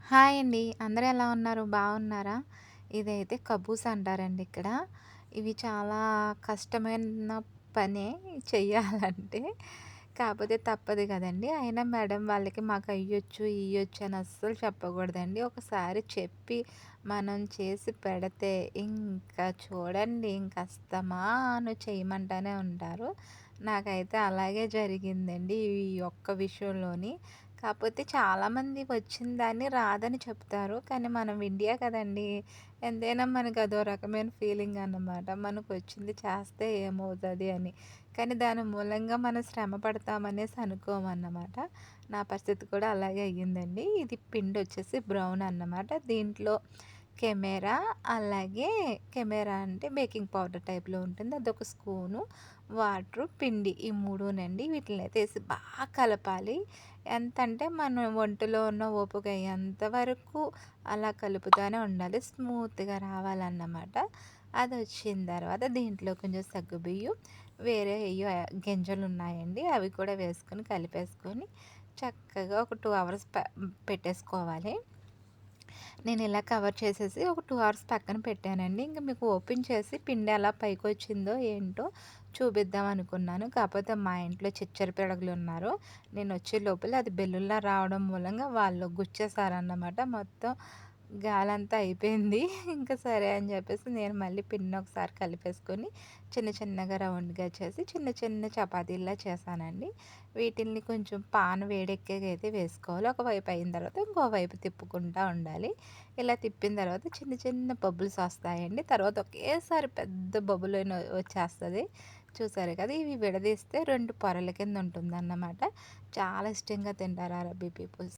Hi అండి. అందరూ ఎలా ఉన్నారు? బాగున్నారా? ఇదైతే కబూస్ అంటారండి ఇక్కడ. ఇవి చాలా కష్టమైన పనే చెయ్యాలంటే. కాపోతే తప్పదు గదండీ! అయినా మేడం వాళ్ళకి మాకు అయ్యొచ్చు, ఇయ్యొచ్చు అని అస్సలు చెప్పకూడదండి. ఒకసారి చెప్పి మనం చేసి పెడితే ఇంకా చూడండి ఇంక అస్తమాను చేయమంటానే ఉంటారు. నాకైతే అలాగే జరిగిందండి ఈ ఒక్క విషయంలోని. కాపోతే చాలామంది వచ్చిన దాన్ని రాదని చెప్తారు. కానీ మనం ఇండియా కదండీ! ఎంతైనా మనకు అదో రకమైన ఫీలింగ్ అన్నమాట. మనకొచ్చింది చేస్తే ఏమవుతది అని. కానీ దాని మూలంగా మనం శ్రమ పడతామనేసి అనుకోమన్నమాట. నా పరిస్థితి కూడా అలాగే అయ్యిందండి. ఇది పిండొచ్చేసి బ్రౌన్ అన్నమాట. దీంట్లో కెమెరా, అలాగే కెమెరా అంటే బేకింగ్ పౌడర్ టైప్‌లో ఉంటుంది. అదొక స్పూను, వాటరు, పిండి ఈ మూడునండి. వీటిలనైతే ఏసి బాగా కలపాలి. ఎంతంటే మన ఒంటిలో ఉన్న ఓపిక అయ్యేంత వరకు అలా కలుపుతానే ఉండాలి. స్మూత్‌గా రావాలన్నమాట. అదొచ్చిన తర్వాత దీంట్లో కొంచెం సగ్గుబియ్యం, వేరే ఎయ్యో గింజలున్నాయండి. అవి కూడా వేసుకొని కలిపేసుకొని చక్కగా ఒక 2 అవర్స్ పెట్టేసుకోవాలి. నేనిలా కవర్ చేసేసి ఒక 2 అవర్స్ పక్కన పెట్టానండి. ఇంక మీకు ఓపెన్ చేసి పిండి ఎలా పైకొచ్చిందో ఏంటో చూపిద్దాం అనుకున్నాను. కాపోతే మా ఇంట్లో చిచ్చర పిడగలున్నారు. నేనొచ్చే లోపల అది బెలూన్లా రావడం మూలంగా వాళ్ళు గుచ్చేసారన్నమాట. మొత్తం గాలంతా అయిపోయింది. ఇంక సరే అని జెప్పేసి నేను మళ్ళీ పిండిని ఒకసారి కలిపేసుకొని చిన్న చిన్నగా రౌండ్‌గా చేసి చిన్న చిన్న చపాతీల్లా చేశానండి. వీటిల్ని కొంచెం పాన్ వేడెక్కాకైతే వేసుకోవాలి. ఒకవైపు అయిన తర్వాత ఇంకో వైపు తిప్పుకుంటా ఉండాలి. ఇలా తిప్పిన తర్వాత చిన్న చిన్న బబుల్స్ వస్తాయండి. తర్వాత ఒకేసారి పెద్ద బబులైన వచ్చేస్తది. చూసారు కదా! ఇవి విడదీస్తే 2 పొరల కింద ఉంటుందన్నమాట. చాలా ఇష్టంగా తింటారు అరబీ పీపుల్స్.